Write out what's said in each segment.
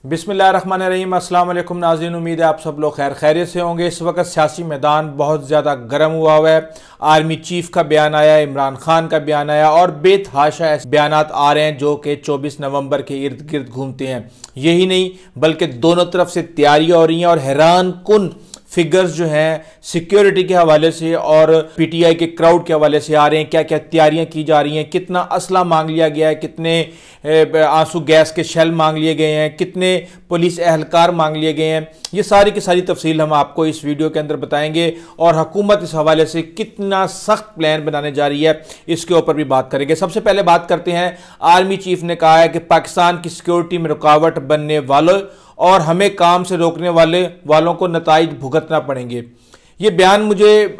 बिस्मिल्लाहिर्रहमानिर्रहीम। अस्सलाम वालेकुम नाज़रीन, उम्मीद है आप सब लोग खैरियत से होंगे। इस वक्त सियासी मैदान बहुत ज़्यादा गर्म हुआ हुआ है। आर्मी चीफ का बयान आया, इमरान खान का बयान आया और बेतहाशा ऐसे बयान आ रहे हैं जो कि 24 नवंबर के इर्द गिर्द घूमते हैं। यही नहीं बल्कि दोनों तरफ से तैयारियां हो रही हैं और हैरान कुन फिगर्स जो हैं सिक्योरिटी के हवाले से और पीटीआई के क्राउड के हवाले से आ रहे हैं। क्या क्या तैयारियां की जा रही हैं, कितना असला मांग लिया गया है, कितने आंसू गैस के शेल मांग लिए गए हैं, कितने पुलिस एहलकार मांग लिए गए हैं। ये सारी की सारी तफसील हम आपको इस वीडियो के अंदर बताएंगे और हुकूमत इस हवाले से कितना सख्त प्लान बनाने जा रही है इसके ऊपर भी बात करेंगे। सबसे पहले बात करते हैं, आर्मी चीफ ने कहा है कि पाकिस्तान की सिक्योरिटी में रुकावट बनने वालों और हमें काम से रोकने वालों को नताइज भुगतना पड़ेंगे। ये बयान मुझे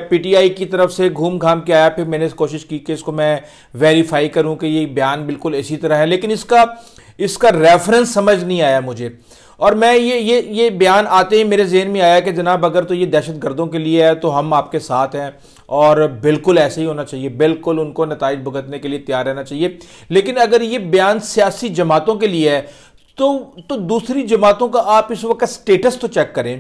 पीटीआई की तरफ से घूम घाम के आया, फिर मैंने कोशिश की कि इसको मैं वेरीफाई करूं कि ये बयान बिल्कुल इसी तरह है, लेकिन इसका रेफरेंस समझ नहीं आया मुझे। और मैं ये बयान आते ही मेरे जहन में आया कि जनाब अगर तो ये दहशत गर्दों के लिए है तो हम आपके साथ हैं और बिल्कुल ऐसे ही होना चाहिए, बिल्कुल उनको नताइज भुगतने के लिए तैयार रहना चाहिए। लेकिन अगर ये बयान सियासी जमातों के लिए है तो दूसरी जमातों का आप इस वक्त स्टेटस तो चेक करें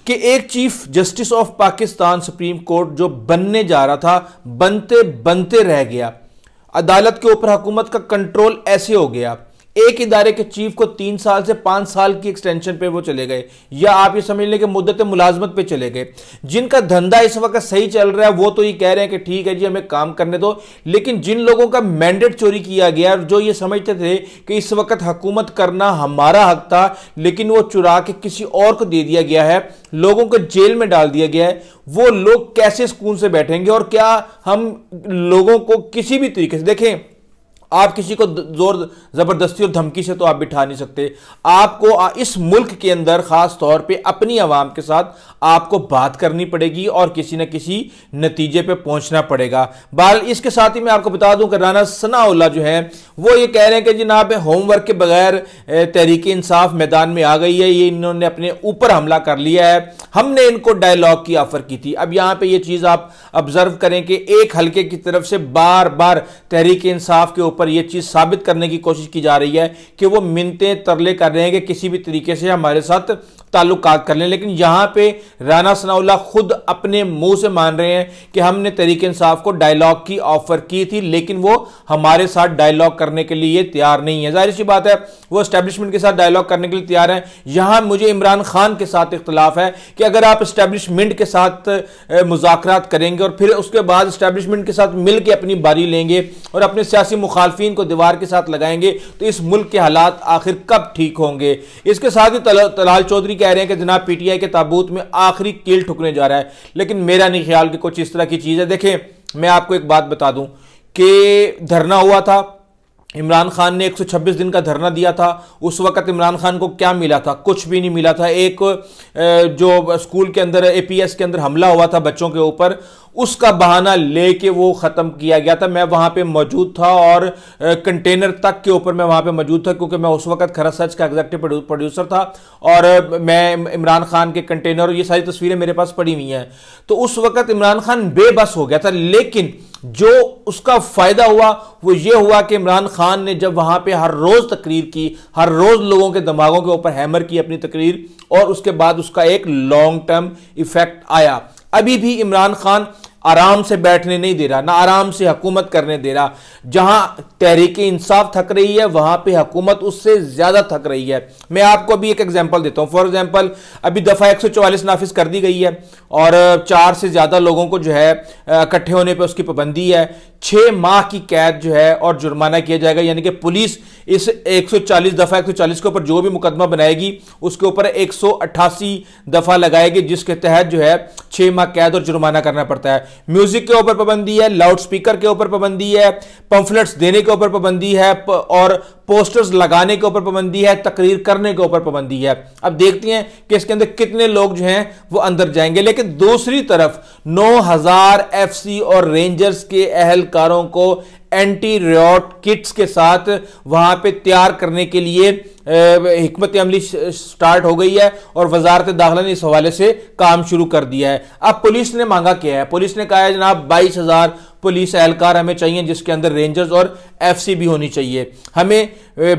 कि एक chief justice of Pakistan supreme court जो बनने जा रहा था बनते बनते रह गया। अदालत के ऊपर हुकूमत का कंट्रोल ऐसे हो गया, एक इदारे के चीफ को 3 साल से 5 साल की एक्सटेंशन पे वो चले गए, या आप ये समझ लें कि मुद्दत मुलाजमत पे चले गए। जिनका धंधा इस वक्त सही चल रहा है वो तो ये कह रहे हैं कि ठीक है जी हमें काम करने दो, लेकिन जिन लोगों का मैंडेट चोरी किया गया और जो ये समझते थे कि इस वक्त हुकूमत करना हमारा हक था लेकिन वो चुरा के किसी और को दे दिया गया है, लोगों को जेल में डाल दिया गया है, वो लोग कैसे सुकून से बैठेंगे? और क्या हम लोगों को किसी भी तरीके से, देखें आप किसी को जोर जबरदस्ती और धमकी से तो आप बिठा नहीं सकते। आपको इस मुल्क के अंदर खास तौर पे अपनी आवाम के साथ आपको बात करनी पड़ेगी और किसी न किसी नतीजे पे पहुंचना पड़ेगा। बहरहाल इसके साथ ही मैं आपको बता दूं कि राना सनाउल्लाह जो है वो ये कह रहे हैं कि जनाब होमवर्क के बगैर तहरीक इंसाफ मैदान में आ गई है, ये इन्होंने अपने ऊपर हमला कर लिया है, हमने इनको डायलॉग की ऑफर की थी। अब यहां पर यह चीज आप ऑब्जर्व करें कि एक हल्के की तरफ से बार बार तहरीक इंसाफ के ऊपर यह चीज साबित करने की कोशिश की जा रही है कि वो मिन्नतें तरले कर रहे हैं कि किसी भी तरीके से हमारे साथ ताल्लुकात कर लें। लेकिन यहां पे राना सनाउल्लाह खुद अपने मुंह से मान रहे हैं कि हमने तहरीक इंसाफ को डायलॉग की ऑफर की थी लेकिन वो हमारे साथ डायलॉग करने के लिए तैयार नहीं है। जाहिर सी बात है वो एस्टेब्लिशमेंट के साथ डायलॉग करने के लिए तैयार हैं। यहां मुझे इमरान खान के साथ इख्तलाफ है कि अगर आप एस्टेब्लिशमेंट के साथ मुज़ाकरात करेंगे और फिर उसके बाद एस्टेब्लिशमेंट के साथ मिलकर अपनी बारी लेंगे और अपने सियासी मुखालफिन को दीवार के साथ लगाएंगे तो इस मुल्क के हालात आखिर कब ठीक होंगे? इसके साथ ही तलाल चौधरी कह रहे हैं कि जनाब पीटीआई के ताबूत में आखिरी कील ठुकने जा रहा है, लेकिन मेरा नहीं ख्याल कि कुछ इस तरह की चीज है। देखें मैं आपको एक बात बता दूं कि धरना हुआ था, इमरान खान ने 126 दिन का धरना दिया था। उस वक्त इमरान खान को क्या मिला था? कुछ भी नहीं मिला था। एक जो स्कूल के अंदर एपीएस के अंदर हमला हुआ था बच्चों के ऊपर, उसका बहाना लेके वो खत्म किया गया था। मैं वहां पे मौजूद था और कंटेनर तक के ऊपर मैं वहां पे मौजूद था क्योंकि मैं उस वक्त खरा सच का एग्जीक्यूटिव प्रोड्यूसर था और मैं इमरान खान के कंटेनर, ये सारी तस्वीरें मेरे पास पड़ी हुई हैं। तो उस वक्त इमरान खान बेबस हो गया था, लेकिन जो उसका फायदा हुआ वो ये हुआ कि इमरान खान ने जब वहां पे हर रोज तकरीर की, हर रोज लोगों के दिमागों के ऊपर हैमर की अपनी तकरीर, और उसके बाद उसका एक लॉन्ग टर्म इफेक्ट आया। अभी भी इमरान खान आराम से बैठने नहीं दे रहा, ना आराम से हुकूमत करने दे रहा। जहां तहरीक इंसाफ थक रही है वहां पे हुकूमत उससे ज्यादा थक रही है। मैं आपको अभी एक एग्जांपल देता हूं। फॉर एग्जांपल अभी दफा 144 नाफिज कर दी गई है और 4 से ज्यादा लोगों को जो है इकट्ठे होने पे उसकी पाबंदी है। 6 माह की कैद जो है और जुर्माना किया जाएगा, यानी कि पुलिस इस 140 दफा 140 के ऊपर जो भी मुकदमा बनाएगी उसके ऊपर 188 दफा लगाएगी, जिसके तहत जो है 6 माह कैद और जुर्माना करना पड़ता है। म्यूजिक के ऊपर पाबंदी है, लाउड स्पीकर के ऊपर पाबंदी है, पंफलेट्स देने के ऊपर पाबंदी है और पोस्टर्स लगाने के ऊपर पाबंदी है, तकरीर करने के ऊपर पाबंदी है। अब देखते हैं कि इसके अंदर कितने लोग जो हैं वो अंदर जाएंगे। लेकिन दूसरी तरफ 9000 एफसी और रेंजर्स के एहलकारों को एंटी रियॉट किट्स के साथ वहां पे तैयार करने के लिए हिकमत अमली स्टार्ट हो गई है और वजारत दाखिला ने इस हवाले से काम शुरू कर दिया है। अब पुलिस ने मांगा क्या है? पुलिस ने कहा है जनाब 22,000 पुलिस एहलकार हमें चाहिए जिसके अंदर रेंजर्स और एफसी भी होनी चाहिए। हमें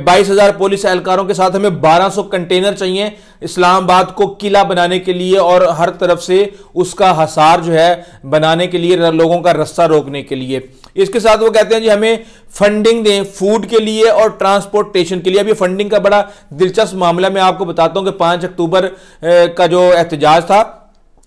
22,000 पुलिस एहलकारों के साथ हमें 1200 कंटेनर चाहिए इस्लामाबाद को किला बनाने के लिए और हर तरफ से उसका हसार जो है बनाने के लिए, लोगों का रास्ता रोकने के लिए। इसके साथ वो कहते हैं जी हमें फंडिंग दें फूड के लिए और ट्रांसपोर्टेशन के लिए। अभी फंडिंग का बड़ा दिलचस्प मामला मैं आपको बताता हूं कि 5 अक्टूबर का जो एहतजाज था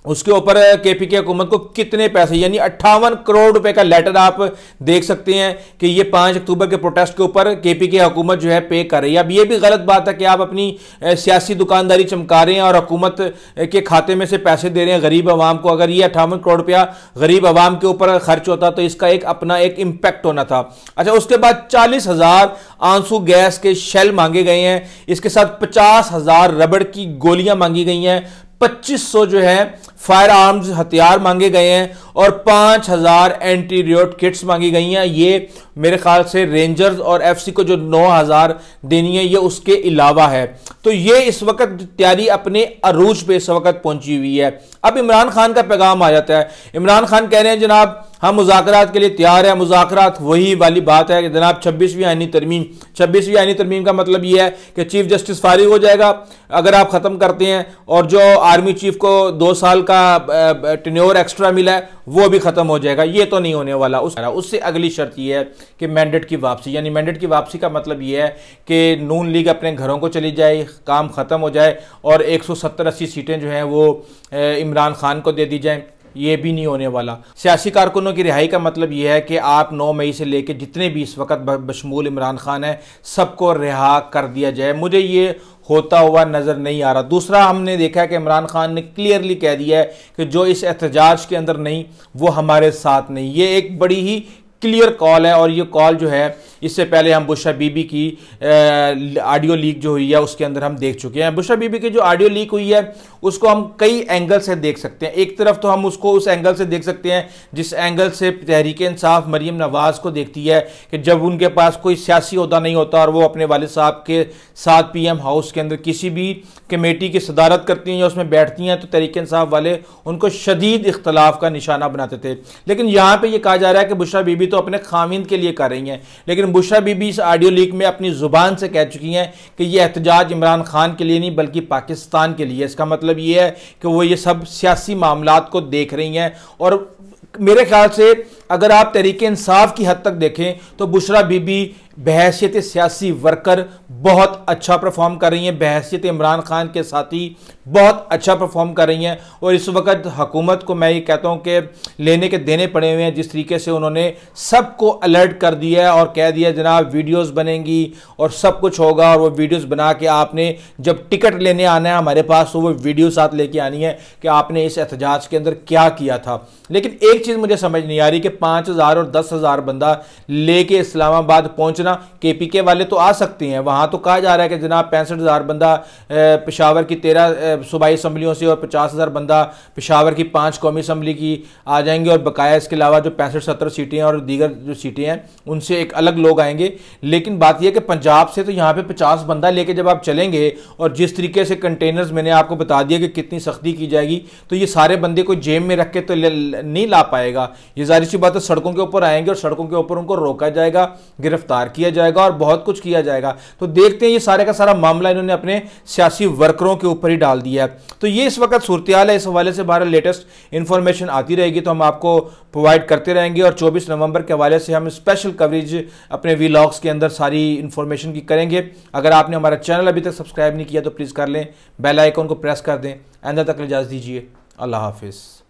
उसके ऊपर केपीके हुकूमत को कितने पैसे, यानी 58 करोड़ रुपए का लेटर आप देख सकते हैं कि ये 5 अक्टूबर के प्रोटेस्ट के ऊपर केपीके हुकूमत जो है पे कर रही है। अब ये भी गलत बात है कि आप अपनी सियासी दुकानदारी चमका रहे हैं और हुकूमत के खाते में से पैसे दे रहे हैं गरीब आवाम को। अगर ये 58 करोड़ रुपया गरीब आवाम के ऊपर खर्च होता तो इसका एक अपना एक इंपैक्ट होना था। अच्छा, उसके बाद 40,000 आंसू गैस के शेल मांगे गए हैं, इसके साथ 50,000 रबड़ की गोलियां मांगी गई हैं, 2500 जो है फायर आर्म्स हथियार मांगे गए हैं और 5,000 एंटी रियोट किट्स मांगी गई हैं। ये मेरे ख्याल से रेंजर्स और एफसी को जो 9,000 देनी है ये उसके अलावा है। तो ये इस वक्त तैयारी अपने अरूज पे इस वक्त पहुंची हुई है। अब इमरान खान का पैगाम आ जाता है। इमरान खान कह रहे हैं जनाब हम मुज़ाकरात के लिए तैयार हैं। मुज़ाकरात वही वाली बात है कि जनाब 26वीं आईनी तरमीम का मतलब यह है कि चीफ जस्टिस फारिग हो जाएगा अगर आप ख़त्म करते हैं, और जो आर्मी चीफ को 2 साल का टेन्योर एक्स्ट्रा मिला है वो भी ख़त्म हो जाएगा। ये तो नहीं होने वाला। उससे अगली शर्त यह है कि मैंडेट की वापसी, यानी मैंडेट की वापसी का मतलब यह है कि नून लीग अपने घरों को चली जाए, काम ख़त्म हो जाए और 170-80 सीटें जो हैं वो इमरान खान को दे दी जाएं। ये भी नहीं होने वाला। सियासी कारकुनों की रिहाई का मतलब यह है कि आप 9 मई से लेकर जितने भी इस वक्त बशमूल इमरान खान है सबको रिहा कर दिया जाए। मुझे ये होता हुआ नज़र नहीं आ रहा। दूसरा, हमने देखा है कि इमरान खान ने क्लियरली कह दिया है कि जो इस एहतजाज के अंदर नहीं वो हमारे साथ नहीं। ये एक बड़ी ही क्लियर कॉल है और ये कॉल जो है इससे पहले हम बुशरा बीबी की ऑडियो लीक जो हुई है उसके अंदर हम देख चुके हैं। बुशरा बीबी की जो ऑडियो लीक हुई है उसको हम कई एंगल से देख सकते हैं। एक तरफ तो हम उसको उस एंगल से देख सकते हैं जिस एंगल से तहरीक इंसाफ मरीम नवाज़ को देखती है कि जब उनके पास कोई सियासी ओहदा नहीं होता और वो अपने वालिद साहब के साथ PM हाउस के अंदर किसी भी कमेटी की सदारत करती हैं या उसमें बैठती हैं तो तहरीक इंसाफ वाले उनको शदीद इख्तलाफ का निशाना बनाते थे। लेकिन यहाँ पर यह कहा जा रहा है कि बुशरा बीबी तो अपने खामिंद के लिए कर रही हैं, लेकिन बुशरा बीबी इस ऑडियो लीक में अपनी जुबान से कह चुकी हैं कि यह एहतजाज इमरान खान के लिए नहीं बल्कि पाकिस्तान के लिए। इसका मतलब यह है कि वो ये सब सियासी मामलात को देख रही हैं। और मेरे ख्याल से अगर आप तहरीक इंसाफ की हद तक देखें तो बुशरा बीबी बहैसियत सियासी वर्कर बहुत अच्छा परफॉर्म कर रही हैं, बहैसियत इमरान खान के साथी बहुत अच्छा परफॉर्म कर रही हैं। और इस वक्त हुकूमत को मैं ये कहता हूँ कि लेने के देने पड़े हुए हैं। जिस तरीके से उन्होंने सबको अलर्ट कर दिया है और कह दिया जनाब वीडियोस बनेंगी और सब कुछ होगा, और वो वीडियोस बना के आपने जब टिकट लेने आना है हमारे पास तो वो वीडियो साथ लेके आनी है कि आपने इस एहतजाज के अंदर क्या किया था। लेकिन एक चीज़ मुझे समझ नहीं आ रही कि 5,000 और 10,000 बंदा लेके इस्लामाबाद पहुंचना। केपीके वाले तो आ सकते हैं, वहां तो कहा जा रहा है कि जनाब 65,000 बंदा पेशावर की 13 सूबाई असम्बलियों से और 50,000 बंदा पेशावर की 5 कौमी असम्बली की आ जाएंगे, और बकाया इसके अलावा जो 65-70 सीटें हैं और दीगर जो सीटें हैं उनसे एक अलग लोग आएंगे। लेकिन बात यह कि पंजाब से तो यहाँ पे 50 बंदा लेके जब आप चलेंगे और जिस तरीके से कंटेनर्स मैंने आपको बता दिया कि कितनी सख्ती की जाएगी, तो ये सारे बंदे को जेब में रख के तो नहीं ला पाएगा। ये जाहिर सी बात है सड़कों के ऊपर आएंगे और सड़कों के ऊपर उनको रोका जाएगा, गिरफ्तार किया जाएगा और बहुत कुछ किया जाएगा। तो देखते हैं ये सारे का सारा मामला इन्होंने अपने सियासी वर्करों के ऊपर ही डाल दिया है। तो ये इस वक्त सूरत हाल है। इस हवाले से बाहर लेटेस्ट इंफॉर्मेशन आती रहेगी तो हम आपको प्रोवाइड करते रहेंगे, और 24 नवंबर के हवाले से हम स्पेशल कवरेज अपने वीलॉग्स के अंदर सारी इंफॉर्मेशन की करेंगे। अगर आपने हमारा चैनल अभी तक सब्सक्राइब नहीं किया तो प्लीज़ कर लें, बेल आइकन को प्रेस कर दें। आइंदा तक इजाज़त दीजिए। अल्लाह हाफिज़।